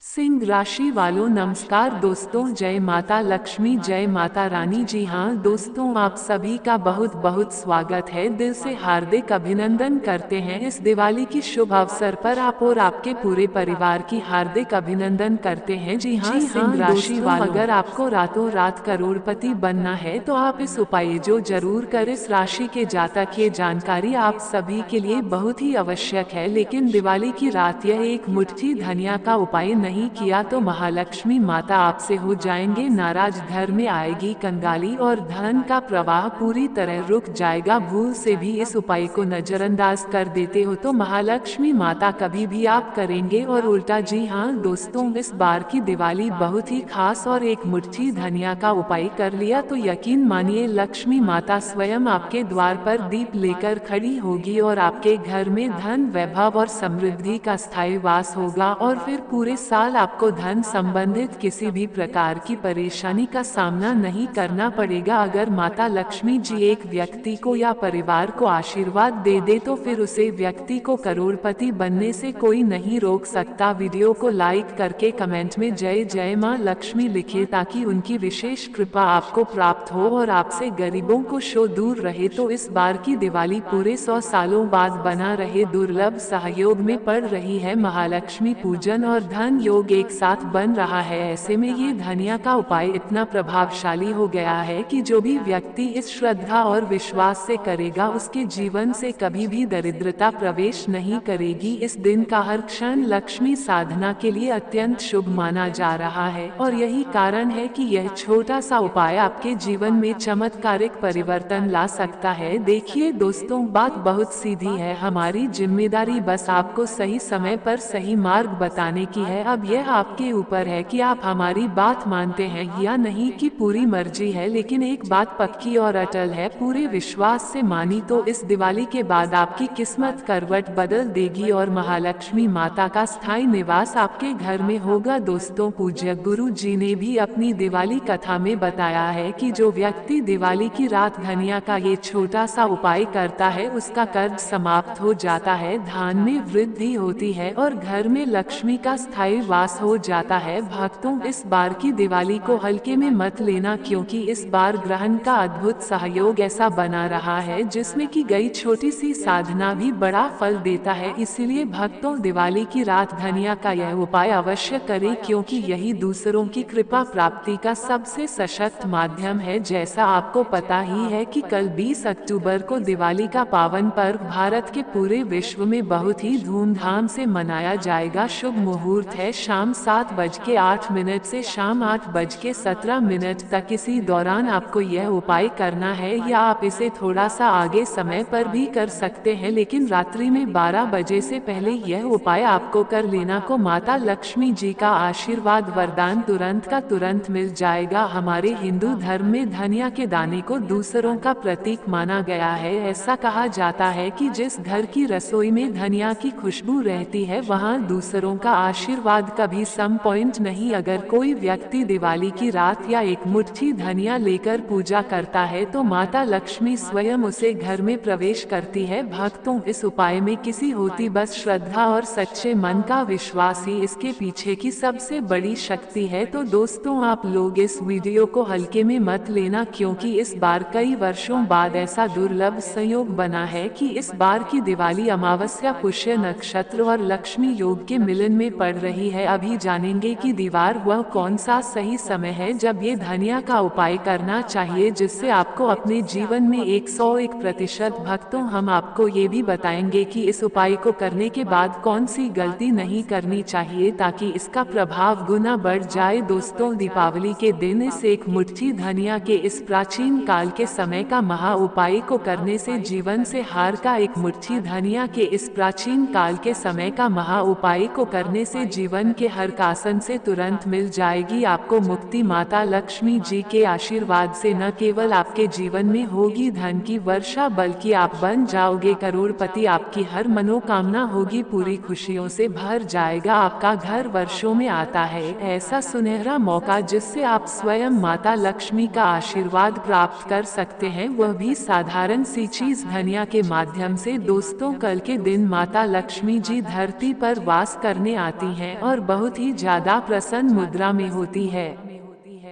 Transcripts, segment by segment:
सिंह राशि वालों नमस्कार दोस्तों, जय माता लक्ष्मी, जय माता रानी। जी हाँ दोस्तों, आप सभी का बहुत बहुत स्वागत है। दिल से हार्दिक अभिनंदन करते हैं इस दिवाली की शुभ अवसर पर। आप और आपके पूरे परिवार की हार्दिक अभिनंदन करते हैं। जी हाँ सिंह राशि वालों, अगर आपको रातों रात करोड़पति बनना है तो आप इस उपाय जो जरूर कर। इस राशि के जातक, ये जानकारी आप सभी के लिए बहुत ही आवश्यक है। लेकिन दिवाली की रात यह एक मुट्ठी धनिया का उपाय नहीं किया तो महालक्ष्मी माता आपसे हो जाएंगे नाराज। घर में आएगी कंगाली और धन का प्रवाह पूरी तरह रुक जाएगा। भूल से भी इस उपाय को नजरअंदाज कर देते हो तो महालक्ष्मी माता कभी भी आप करेंगे और उल्टा। जी हाँ दोस्तों, इस बार की दिवाली बहुत ही खास और एक मुट्ठी धनिया का उपाय कर लिया तो यकीन मानिए लक्ष्मी माता स्वयं आपके द्वार पर दीप लेकर खड़ी होगी और आपके घर में धन, वैभव और समृद्धि का स्थायी वास होगा। और फिर पूरे साल आपको धन संबंधित किसी भी प्रकार की परेशानी का सामना नहीं करना पड़ेगा। अगर माता लक्ष्मी जी एक व्यक्ति को या परिवार को आशीर्वाद दे दे तो फिर उसे व्यक्ति को करोड़पति बनने से कोई नहीं रोक सकता। वीडियो को लाइक करके कमेंट में जय जय मां लक्ष्मी लिखे ताकि उनकी विशेष कृपा आपको प्राप्त हो और आपसे गरीबों को शो दूर रहे। तो इस बार की दिवाली पूरे 100 सालों बाद बना रहे दुर्लभ सहयोग में पड़ रही है। महालक्ष्मी पूजन और धन योग एक साथ बन रहा है। ऐसे में ये धनिया का उपाय इतना प्रभावशाली हो गया है कि जो भी व्यक्ति इस श्रद्धा और विश्वास से करेगा उसके जीवन से कभी भी दरिद्रता प्रवेश नहीं करेगी। इस दिन का हर क्षण लक्ष्मी साधना के लिए अत्यंत शुभ माना जा रहा है और यही कारण है कि यह छोटा सा उपाय आपके जीवन में चमत्कारिक परिवर्तन ला सकता है। देखिए दोस्तों, बात बहुत सीधी है। हमारी जिम्मेदारी बस आपको सही समय पर सही मार्ग बताने की है। अब यह आपके ऊपर है कि आप हमारी बात मानते हैं या नहीं, की पूरी मर्जी है। लेकिन एक बात पक्की और अटल है, पूरे विश्वास से मानी तो इस दिवाली के बाद आपकी किस्मत करवट बदल देगी और महालक्ष्मी माता का स्थायी निवास आपके घर में होगा। दोस्तों, पूज्य गुरु जी ने भी अपनी दिवाली कथा में बताया है कि जो व्यक्ति दिवाली की रात धनिया का ये छोटा सा उपाय करता है उसका कर्ज समाप्त हो जाता है, धन में वृद्धि होती है और घर में लक्ष्मी का स्थायी वास हो जाता है। भक्तों, इस बार की दिवाली को हल्के में मत लेना क्योंकि इस बार ग्रहण का अद्भुत सहयोग ऐसा बना रहा है जिसमें की गई छोटी सी साधना भी बड़ा फल देता है। इसीलिए भक्तों, दिवाली की रात धनिया का यह उपाय अवश्य करें क्योंकि यही दूसरों की कृपा प्राप्ति का सबसे सशक्त माध्यम है। जैसा आपको पता ही है कि कल 20 अक्टूबर को दिवाली का पावन पर्व भारत के पूरे विश्व में बहुत ही धूमधाम से मनाया जाएगा। शुभ मुहूर्त है शाम 7:08 से शाम 8:17 तक। इसी दौरान आपको यह उपाय करना है या आप इसे थोड़ा सा आगे समय पर भी कर सकते हैं, लेकिन रात्रि में 12 बजे से पहले यह उपाय आपको कर लेना को माता लक्ष्मी जी का आशीर्वाद वरदान तुरंत का तुरंत मिल जाएगा। हमारे हिंदू धर्म में धनिया के दाने को दूसरों का प्रतीक माना गया है। ऐसा कहा जाता है कि जिस घर की रसोई में धनिया की खुशबू रहती है वहाँ दूसरों का आशीर्वाद कभी सम पॉइंट नहीं। अगर कोई व्यक्ति दिवाली की रात या एक मुट्ठी धनिया लेकर पूजा करता है तो माता लक्ष्मी स्वयं उसे घर में प्रवेश करती है। भक्तों, इस उपाय में किसी होती बस श्रद्धा और सच्चे मन का विश्वास ही इसके पीछे की सबसे बड़ी शक्ति है। तो दोस्तों, आप लोग इस वीडियो को हल्के में मत लेना क्योंकि इस बार कई वर्षों बाद ऐसा दुर्लभ संयोग बना है कि इस बार की दिवाली अमावस्या, पुष्य नक्षत्र और लक्ष्मी योग के मिलन में पड़ रही है। अभी जानेंगे कि दीवार वह कौन सा सही समय है जब ये धनिया का उपाय करना चाहिए जिससे आपको अपने जीवन में 101%। भक्तों, हम आपको ये भी बताएंगे कि इस उपाय को करने के बाद कौन सी गलती नहीं करनी चाहिए ताकि इसका प्रभाव गुना बढ़ जाए। दोस्तों, दीपावली के दिन इस एक मुट्ठी धनिया के इस प्राचीन काल के समय का महा उपाय को करने से जीवन से हार का एक मुट्ठी धनिया के इस प्राचीन काल के समय का महा उपाय को करने से जीवन के हर कासन से तुरंत मिल जाएगी आपको मुक्ति। माता लक्ष्मी जी के आशीर्वाद से न केवल आपके जीवन में होगी धन की वर्षा बल्कि आप बन जाओगे करोड़पति। आपकी हर मनोकामना होगी पूरी, खुशियों से भर जाएगा। आपका घर वर्षों में आता है ऐसा सुनहरा मौका जिससे आप स्वयं माता लक्ष्मी का आशीर्वाद प्राप्त कर सकते हैं, वह भी साधारण सी चीज धनिया के माध्यम से। दोस्तों, कल के दिन माता लक्ष्मी जी धरती पर वास करने आती हैं और बहुत ही ज्यादा प्रसन्न मुद्रा में होती है।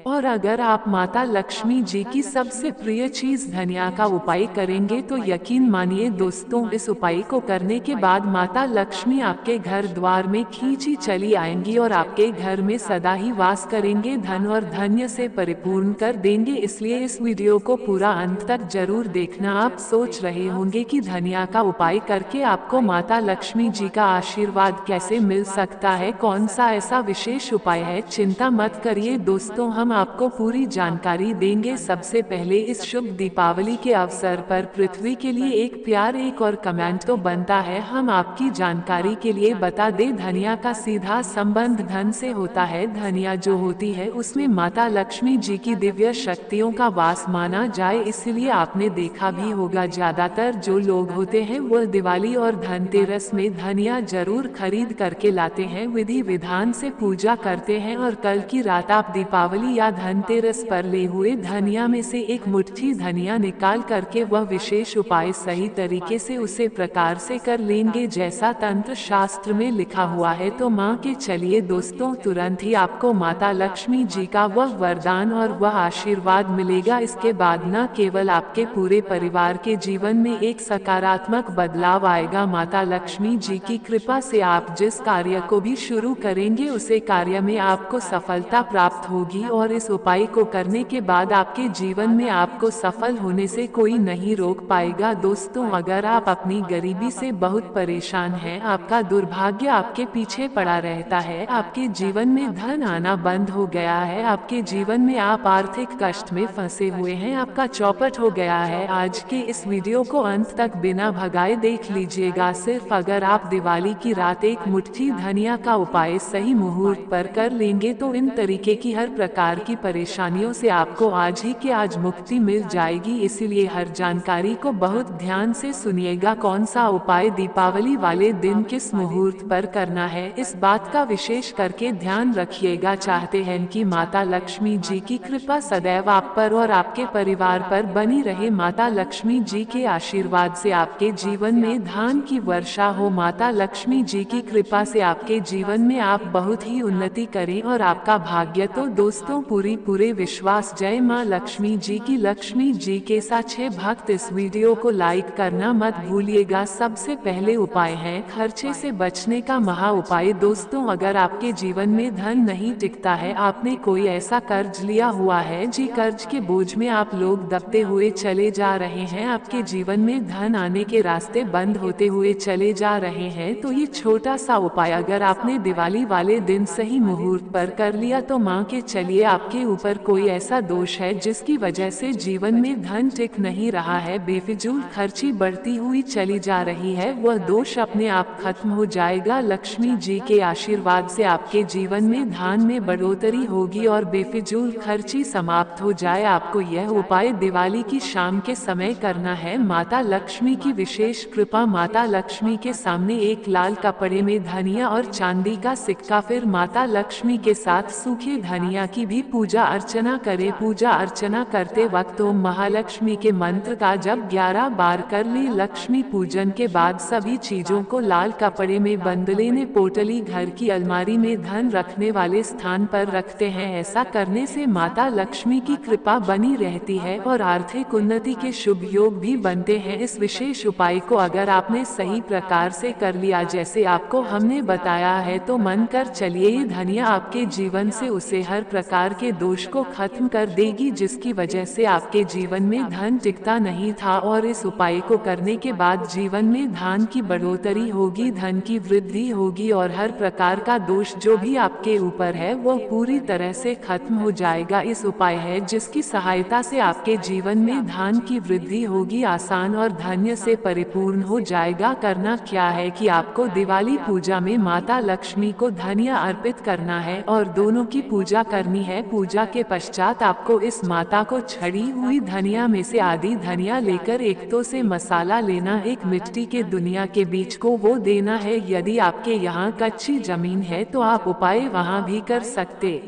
और अगर आप माता लक्ष्मी जी की सबसे प्रिय चीज धनिया का उपाय करेंगे तो यकीन मानिए दोस्तों, इस उपाय को करने के बाद माता लक्ष्मी आपके घर द्वार में खींची चली आएंगी और आपके घर में सदा ही वास करेंगे, धन और धन्य से परिपूर्ण कर देंगे। इसलिए इस वीडियो को पूरा अंत तक जरूर देखना। आप सोच रहे होंगे कि धनिया का उपाय करके आपको माता लक्ष्मी जी का आशीर्वाद कैसे मिल सकता है, कौन सा ऐसा विशेष उपाय है। चिंता मत करिए दोस्तों, हम आपको पूरी जानकारी देंगे। सबसे पहले इस शुभ दीपावली के अवसर पर पृथ्वी के लिए एक प्यार, एक और कमेंट तो बनता है। हम आपकी जानकारी के लिए बता दें, धनिया का सीधा संबंध धन से होता है। धनिया जो होती है उसमें माता लक्ष्मी जी की दिव्य शक्तियों का वास माना जाए, इसलिए आपने देखा भी होगा ज्यादातर जो लोग होते हैं वो दिवाली और धनतेरस में धनिया जरूर खरीद करके लाते हैं, विधि विधान से पूजा करते हैं और कल की रात आप दीपावली या धनतेरस पर ले हुए धनिया में से एक मुट्ठी धनिया निकाल करके वह विशेष उपाय सही तरीके से उसे प्रकार से कर लेंगे जैसा तंत्र शास्त्र में लिखा हुआ है। तो माँ के चलिए दोस्तों, तुरंत ही आपको माता लक्ष्मी जी का वह वरदान और वह आशीर्वाद मिलेगा। इसके बाद न केवल आपके पूरे परिवार के जीवन में एक सकारात्मक बदलाव आएगा, माता लक्ष्मी जी की कृपा से आप जिस कार्य को भी शुरू करेंगे उसे कार्य में आपको सफलता प्राप्त होगी। और इस उपाय को करने के बाद आपके जीवन में आपको सफल होने से कोई नहीं रोक पाएगा। दोस्तों, अगर आप अपनी गरीबी से बहुत परेशान हैं, आपका दुर्भाग्य आपके पीछे पड़ा रहता है, आपके जीवन में धन आना बंद हो गया है, आपके जीवन में आप आर्थिक कष्ट में फंसे हुए हैं, आपका चौपट हो गया है, आज के इस वीडियो को अंत तक बिना भगाए देख लीजिएगा। सिर्फ अगर आप दिवाली की रात एक मुट्ठी धनिया का उपाय सही मुहूर्त पर कर लेंगे तो इन तरीके की हर प्रकार की परेशानियों से आपको आज ही के आज मुक्ति मिल जाएगी। इसीलिए हर जानकारी को बहुत ध्यान से सुनिएगा। कौन सा उपाय दीपावली वाले दिन किस मुहूर्त पर करना है, इस बात का विशेष करके ध्यान रखिएगा। चाहते हैं कि माता लक्ष्मी जी की कृपा सदैव आप पर और आपके परिवार पर बनी रहे, माता लक्ष्मी जी के आशीर्वाद से आपके जीवन में धान की वर्षा हो, माता लक्ष्मी जी की कृपा से आपके जीवन में आप बहुत ही उन्नति करें और आपका भाग्य तो दोस्तों पूरे विश्वास। जय मां लक्ष्मी जी की। लक्ष्मी जी के सच्चे भक्त इस वीडियो को लाइक करना मत भूलिएगा। सबसे पहले उपाय है खर्चे से बचने का महा उपाय। दोस्तों, अगर आपके जीवन में धन नहीं टिकता है, आपने कोई ऐसा कर्ज लिया हुआ है जी कर्ज के बोझ में आप लोग दबते हुए चले जा रहे हैं, आपके जीवन में धन आने के रास्ते बंद होते हुए चले जा रहे हैं, तो ये छोटा सा उपाय अगर आपने दिवाली वाले दिन सही मुहूर्त पर कर लिया तो मां के चलिए आपके ऊपर कोई ऐसा दोष है जिसकी वजह से जीवन में धन टिक नहीं रहा है, बेफिजूल खर्ची बढ़ती हुई चली जा रही है, वह दोष अपने आप खत्म हो जाएगा। लक्ष्मी जी के आशीर्वाद से आपके जीवन में धन में बढ़ोतरी होगी और बेफिजूल खर्ची समाप्त हो जाए। आपको यह उपाय दिवाली की शाम के समय करना है। माता लक्ष्मी की विशेष कृपा। माता लक्ष्मी के सामने एक लाल कपड़े में धनिया और चांदी का सिक्का, फिर माता लक्ष्मी के साथ सूखे धनिया की भी पूजा अर्चना करें। पूजा अर्चना करते वक्त ओम महालक्ष्मी के मंत्र का जप 11 बार कर ले। लक्ष्मी पूजन के बाद सभी चीजों को लाल कपड़े में बंद लेने पोटली घर की अलमारी में धन रखने वाले स्थान पर रखते हैं। ऐसा करने से माता लक्ष्मी की कृपा बनी रहती है और आर्थिक उन्नति के शुभ योग भी बनते हैं। इस विशेष उपाय को अगर आपने सही प्रकार से कर लिया जैसे आपको हमने बताया है तो मन कर चलिए ये धनिया आपके जीवन से उसे हर प्रकार के दोष को खत्म कर देगी जिसकी वजह से आपके जीवन में धन टिकता नहीं था। और इस उपाय को करने के बाद जीवन में धन की बढ़ोतरी होगी, धन की वृद्धि होगी और हर प्रकार का दोष जो भी आपके ऊपर है वो पूरी तरह से खत्म हो जाएगा। इस उपाय है जिसकी सहायता से आपके जीवन में धन की वृद्धि होगी, आसान और धन्य से परिपूर्ण हो जाएगा। करना क्या है कि आपको दिवाली पूजा में माता लक्ष्मी को धनिया अर्पित करना है और दोनों की पूजा करनी है। पूजा के पश्चात आपको इस माता को छड़ी हुई धनिया में से आधी धनिया लेकर एक तो से मसाला लेना, एक मिट्टी के दुनिया के बीच को वो देना है। यदि आपके यहाँ कच्ची जमीन है तो आप उपाय वहाँ भी कर सकते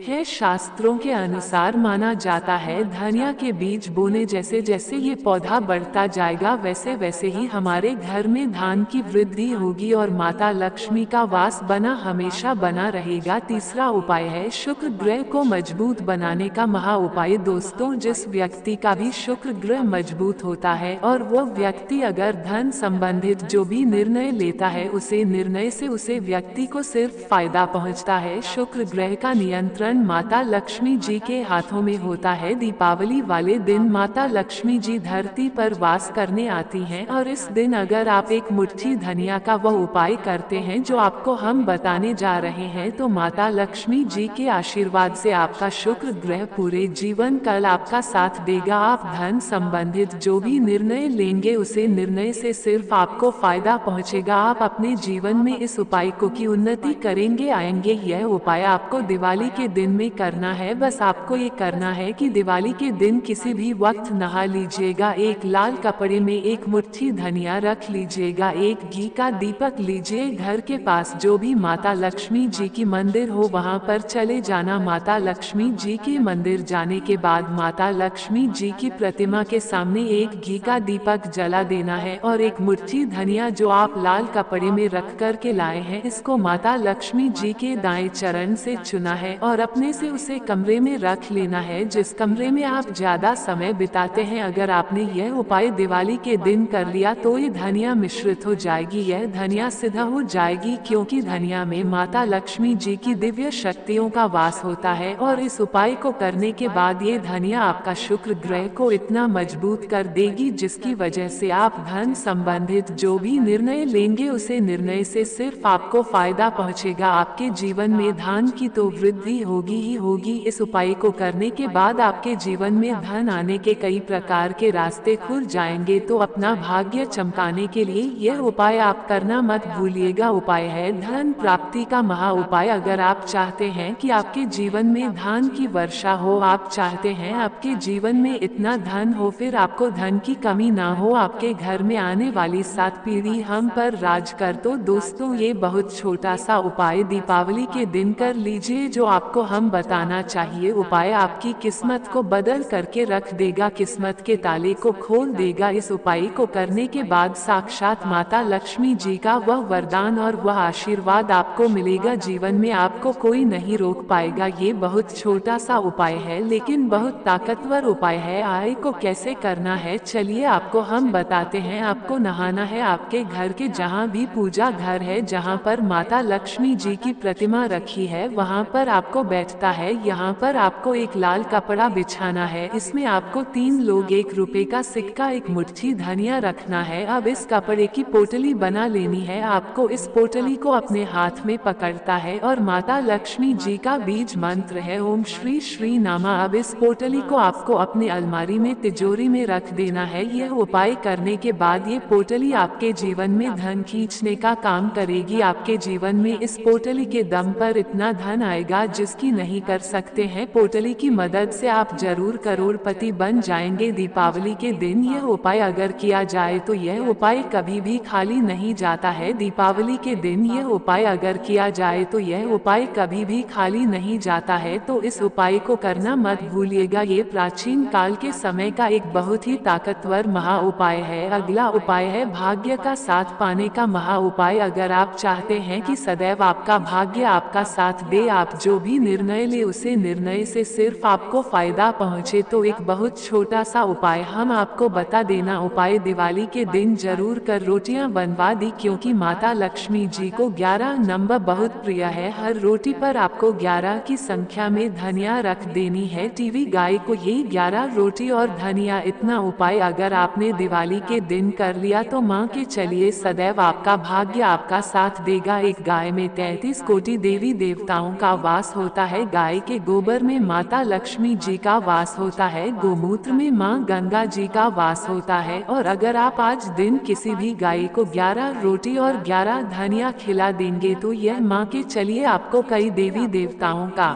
हैं। शास्त्रों के अनुसार माना जाता है धनिया के बीज बोने जैसे जैसे ये पौधा बढ़ता जाएगा वैसे वैसे ही हमारे घर में धान की वृद्धि होगी और माता लक्ष्मी का वास बना हमेशा बना रहेगा। तीसरा उपाय है शुक्र ग्रह को मजबूत बनाने का महा उपाय। दोस्तों, जिस व्यक्ति का भी शुक्र ग्रह मजबूत होता है और वो व्यक्ति अगर धन संबंधित जो भी निर्णय लेता है उसे निर्णय से उसे व्यक्ति को सिर्फ फायदा पहुंचता है। शुक्र ग्रह का नियंत्रण माता लक्ष्मी जी के हाथों में होता है। दीपावली वाले दिन माता लक्ष्मी जी धरती पर वास करने आती हैं और इस दिन अगर आप एक मुट्ठी धनिया का वह उपाय करते हैं जो आपको हम बताने जा रहे हैं तो माता लक्ष्मी जी के आशीर्वाद से आपका शुक्र ग्रह पूरे जीवन काल आपका साथ देगा। आप धन संबंधित जो भी निर्णय लेंगे उसे निर्णय से सिर्फ आपको फायदा पहुंचेगा। आप अपने जीवन में इस उपाय को की उन्नति करेंगे आएंगे। यह उपाय आपको दिवाली के दिन में करना है। बस आपको ये करना है कि दिवाली के दिन किसी भी वक्त नहा लीजिएगा, एक लाल कपड़े में एक मुट्ठी धनिया रख लीजिएगा, एक घी का दीपक लीजिए, घर के पास जो भी माता लक्ष्मी जी की मंदिर हो वहां पर चले जाना। माता लक्ष्मी जी के मंदिर जाने के बाद माता लक्ष्मी जी की प्रतिमा के सामने एक घी का दीपक जला देना है और एक मुट्ठी धनिया जो आप लाल कपड़े में रख कर के लाए हैं इसको माता लक्ष्मी जी के दाएं चरण से चुना है और अपने से उसे कमरे में रख लेना है जिस कमरे में आप ज्यादा समय बिताते हैं। अगर आपने यह उपाय दिवाली के दिन कर लिया तो ये धनिया मिश्रित हो जाएगी, यह धनिया सिद्ध हो जाएगी क्योंकि धनिया में माता लक्ष्मी जी की दिव्य शक्तियों का वास होता है। और इस उपाय को करने के बाद ये धनिया आपका शुक्र ग्रह को इतना मजबूत कर देगी जिसकी वजह से आप धन संबंधित जो भी निर्णय लेंगे उसे निर्णय से सिर्फ आपको फायदा पहुंचेगा। आपके जीवन में धन की तो वृद्धि होगी ही होगी। इस उपाय को करने के बाद आपके जीवन में धन आने के कई प्रकार के रास्ते खुल जाएंगे। तो अपना भाग्य चमकाने के लिए यह उपाय आप करना मत भूलिएगा। उपाय है धन प्राप्ति का महा उपाय। अगर आप चाहते हैं कि आपके जीवन में धन की वर्षा हो, आप चाहते हैं आपके जीवन में इतना धन हो, फिर आपको धन की कमी ना हो, आपके घर में आने वाली 7 पीढ़ी हम पर राज कर, तो दोस्तों ये बहुत छोटा सा उपाय दीपावली के दिन कर लीजिए जो आपको हम बताना चाहिए। उपाय आपकी किस्मत को बदल करके रख देगा, किस्मत के ताले को खोल देगा। इस उपाय को करने के बाद साक्षात माता लक्ष्मी जी का वह वरदान और वह आशीर्वाद आपको मिलेगा। जीवन में आपको कोई नहीं रोक पाएगा। ये बहुत छोटा सा उपाय है लेकिन बहुत ताकतवर उपाय है। आय को कैसे करना है चलिए आपको हम बताते हैं। आपको नहाना है, आपके घर के जहाँ भी पूजा घर है जहाँ पर माता लक्ष्मी जी की प्रतिमा रखी है वहाँ पर आपको बैठता है। यहाँ पर आपको एक लाल कपड़ा बिछाना है, इसमें आपको 3 लोग 1 रुपए का सिक्का एक मुट्ठी धनिया रखना है। अब इस कपड़े की पोटली बना लेनी है। आपको इस पोटली को अपने हाथ में पकड़ता है और माता लक्ष्मी जी का बीज मंत्र है ओम श्री श्री नामा। अब इस पोटली को आपको अपने अलमारी में तिजोरी में रख देना है। यह उपाय करने के बाद ये पोटली आपके जीवन में धन खींचने का काम करेगी। आपके जीवन में इस पोटली के दम पर इतना धन आएगा जिसकी नहीं कर सकते हैं। पोटली की मदद से आप जरूर करोड़पति बन जाएंगे। दीपावली के दिन यह उपाय अगर किया जाए तो यह उपाय कभी भी खाली नहीं जाता है। दीपावली के दिन यह उपाय अगर किया जाए तो यह उपाय कभी भी खाली नहीं जाता है। तो इस उपाय को करना मत भूलिएगा। ये प्राचीन काल के समय का एक बहुत ही ताकतवर महा उपाय है। अगला उपाय है भाग्य का साथ पाने का महा उपाय। अगर आप चाहते हैं कि सदैव आपका भाग्य आपका साथ दे, आप जो भी निर्णय ले उसे निर्णय से सिर्फ आपको फायदा पहुंचे, तो एक बहुत छोटा सा उपाय हम आपको बता देना। उपाय दिवाली के दिन जरूर कर रोटियां बनवा दी क्योंकि माता लक्ष्मी जी को 11 नंबर बहुत प्रिय है। हर रोटी पर आपको 11 की संख्या में धनिया रख देनी है। टीवी गाय को यही 11 रोटी और धनिया। इतना उपाय अगर आपने दिवाली के दिन कर लिया तो माँ के चलिए सदैव आपका भाग्य आपका साथ देगा। एक गाय में 33 कोटि देवी देवताओं का वास होता है। गाय के गोबर में माता लक्ष्मी जी का वास होता है, गोमूत्र में माँ गंगा जी का वास होता है। और अगर आप आज दिन किसी भी गाय को 11 रोटी और 11 धनिया खिला देंगे तो यह माँ के चलिए आपको कई देवी देवताओं का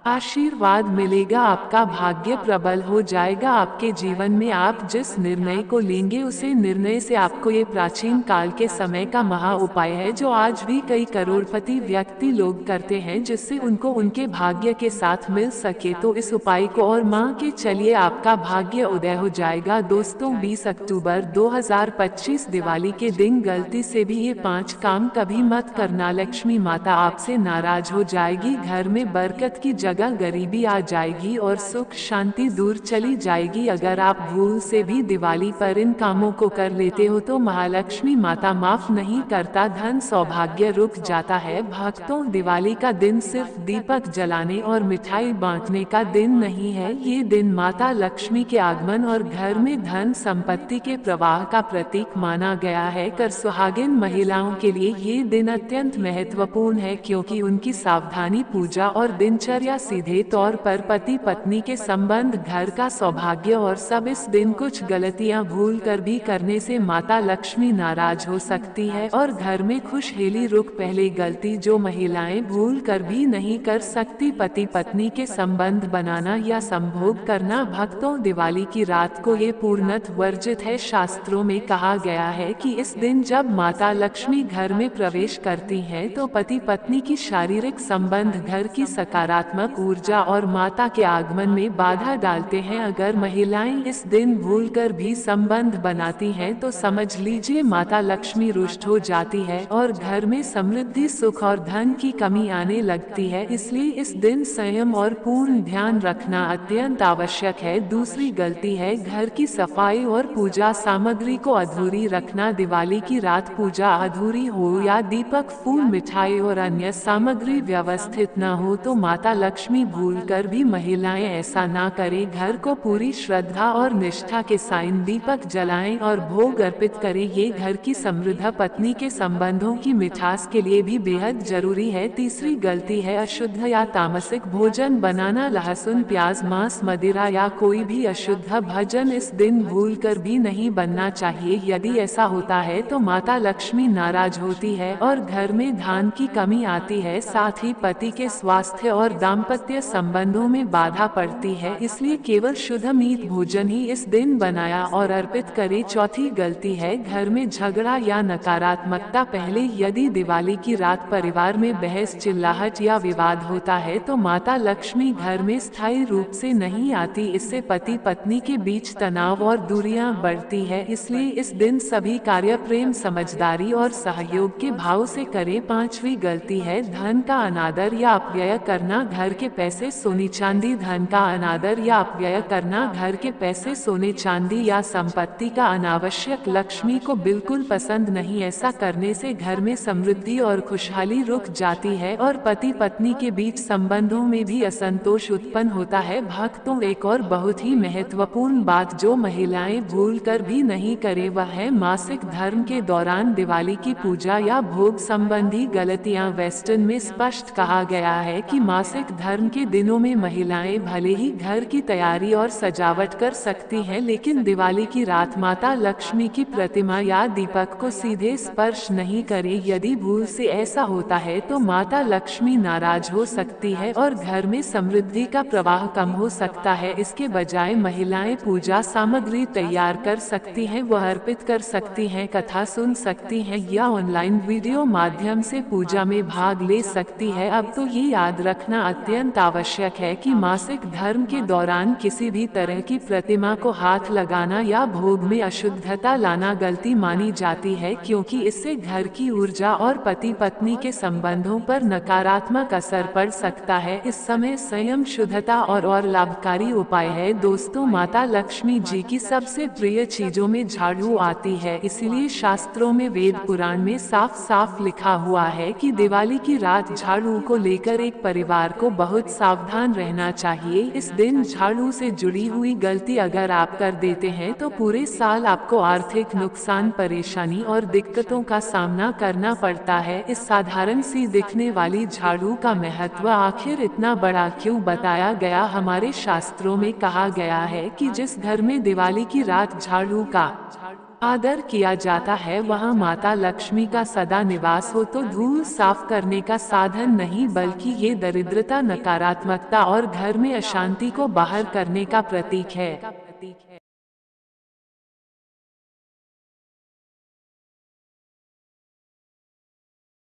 आशीर्वाद मिलेगा, आपका भाग्य प्रबल हो जाएगा। आपके जीवन में आप जिस निर्णय को लेंगे उसे निर्णय से आपको ये प्राचीन काल के समय का महा उपाय है जो आज भी कई करोड़पति व्यक्ति लोग करते हैं जिससे उनको उनके भाग्य के साथ मिल सके। तो इस उपाय को और मां के चलिए आपका भाग्य उदय हो जाएगा। दोस्तों 20 अक्टूबर 2025 दिवाली के दिन गलती से भी ये 5 काम कभी मत करना। लक्ष्मी माता आपसे नाराज हो जाएगी, घर में बरकत की जगह गरीबी आ जाएगी और सुख शांति दूर चली जाएगी। अगर आप भूल से भी दिवाली पर इन कामों को कर लेते हो तो महालक्ष्मी माता माफ नहीं करता, धन सौभाग्य रुक जाता है। भक्तों दिवाली का दिन सिर्फ दीपक जलाने और मिठाई बांटने का दिन नहीं है, ये दिन माता लक्ष्मी के आगमन और घर में धन संपत्ति के प्रवाह का प्रतीक माना गया है। कर सुहागिन महिलाओं के लिए ये दिन अत्यंत महत्वपूर्ण है क्योंकि उनकी सावधानी, पूजा और दिनचर्या सीधे तौर पर पति पत्नी के संबंध, घर का सौभाग्य और सब। इस दिन कुछ गलतियां भूल कर भी करने से माता लक्ष्मी नाराज हो सकती है और घर में खुशहाली रुक। पहले गलती जो महिलाएं भूल कर भी नहीं कर सकती, पति पत्नी के संबंध बनाना या संभोग करना। भक्तों दिवाली की रात को ये पूर्णतः वर्जित है। शास्त्रों में कहा गया है कि इस दिन जब माता लक्ष्मी घर में प्रवेश करती हैं तो पति पत्नी की शारीरिक संबंध, घर की सकारात्मक ऊर्जा और माता के आगमन में बाधा डालते हैं। अगर महिलाएं इस दिन भूलकर भी संबंध बनाती हैं तो समझ लीजिए माता लक्ष्मी रुष्ट हो जाती है और घर में समृद्धि, सुख और धन की कमी आने लगती है। इसलिए इस दिन संयम और पूर्ण ध्यान रखना अत्यंत आवश्यक है। दूसरी गलती है घर की सफाई और पूजा सामग्री को अधूरी रखना। दिवाली की रात पूजा अधूरी हो या दीपक, फूल, मिठाई और अन्य सामग्री व्यवस्थित न हो तो माता लक्ष्मी भूलकर भी महिलाएं ऐसा ना करें। घर को पूरी श्रद्धा और निष्ठा के साथ दीपक जलाएं और भोग अर्पित करें। ये घर की समृद्ध पत्नी के संबंधों की मिठास के लिए भी बेहद जरूरी है। तीसरी गलती है अशुद्ध या तामसिक भोजन बनाना। लहसुन, प्याज, मांस, मदिरा या कोई भी अशुद्ध भोजन इस दिन भूलकर भी नहीं बनना चाहिए। यदि ऐसा होता है तो माता लक्ष्मी नाराज होती है और घर में धन की कमी आती है, साथ ही पति के स्वास्थ्य और दाम्पत्य संबंधों में बाधा पड़ती है। इसलिए केवल शुद्ध मीठ भोजन ही इस दिन बनाया और अर्पित करे। चौथी गलती है घर में झगड़ा या नकारात्मकता। पहले यदि दिवाली की रात परिवार में बहस, चिल्लाहट या विवाद होता है तो माता लक्ष्मी घर में स्थायी रूप से नहीं आती। इससे पति पत्नी के बीच तनाव और दूरियां बढ़ती है। इसलिए इस दिन सभी कार्य प्रेम, समझदारी और सहयोग के भाव से करें। पांचवी गलती है धन का अनादर या अपव्यय करना। घर के पैसे, सोने चांदी, धन का अनादर या अपव्यय करना। घर के पैसे, सोने चांदी या संपत्ति का अनावश्यक लक्ष्मी को बिल्कुल पसंद नहीं। ऐसा करने से घर में समृद्धि और खुशहाली रुक जाती है और पति पत्नी के बीच संबंधों में भी असंतोष उत्पन्न होता है। भक्तों एक और बहुत ही महत्वपूर्ण बात जो महिलाएं भूल कर भी नहीं करे वह है मासिक धर्म के दौरान दिवाली की पूजा या भोग संबंधी गलतियां। वेस्टर्न में स्पष्ट कहा गया है कि मासिक धर्म के दिनों में महिलाएं भले ही घर की तैयारी और सजावट कर सकती हैं, लेकिन दिवाली की रात माता लक्ष्मी की प्रतिमा या दीपक को सीधे स्पर्श नहीं करे। यदि भूल से ऐसा होता है तो माता लक्ष्मी नाराज हो सकती है और घर में समृद्धि का प्रवाह कम हो सकता है। इसके बजाय महिलाएं पूजा सामग्री तैयार कर सकती हैं, वह अर्पित कर सकती हैं, कथा सुन सकती हैं या ऑनलाइन वीडियो माध्यम से पूजा में भाग ले सकती है। अब तो ये याद रखना अत्यंत आवश्यक है कि मासिक धर्म के दौरान किसी भी तरह की प्रतिमा को हाथ लगाना या भोग में अशुद्धता लाना गलती मानी जाती है, क्योंकि इससे घर की ऊर्जा और पति पत्नी के संबंधों पर नकारात्मक असर पड़ सकता है। इस समय संयम, शुद्धता और लाभकारी उपाय है। दोस्तों माता लक्ष्मी जी की सबसे प्रिय चीजों में झाड़ू आती है, इसीलिए शास्त्रों में, वेद पुराण में साफ साफ लिखा हुआ है कि दिवाली की रात झाड़ू को लेकर एक परिवार को बहुत सावधान रहना चाहिए। इस दिन झाड़ू से जुड़ी हुई गलती अगर आप कर देते हैं तो पूरे साल आपको आर्थिक नुकसान, परेशानी और दिक्कतों का सामना करना पड़ता है। इस साधारण सी दिखने वाली झाड़ू का महत्व आखिर इतना बड़ा क्यों बताया गया? हमारे शास्त्रों में कहा गया है कि जिस घर में दिवाली की रात झाड़ू का आदर किया जाता है, वहाँ माता लक्ष्मी का सदा निवास हो, तो धूल साफ करने का साधन नहीं बल्कि ये दरिद्रता, नकारात्मकता और घर में अशांति को बाहर करने का प्रतीक है।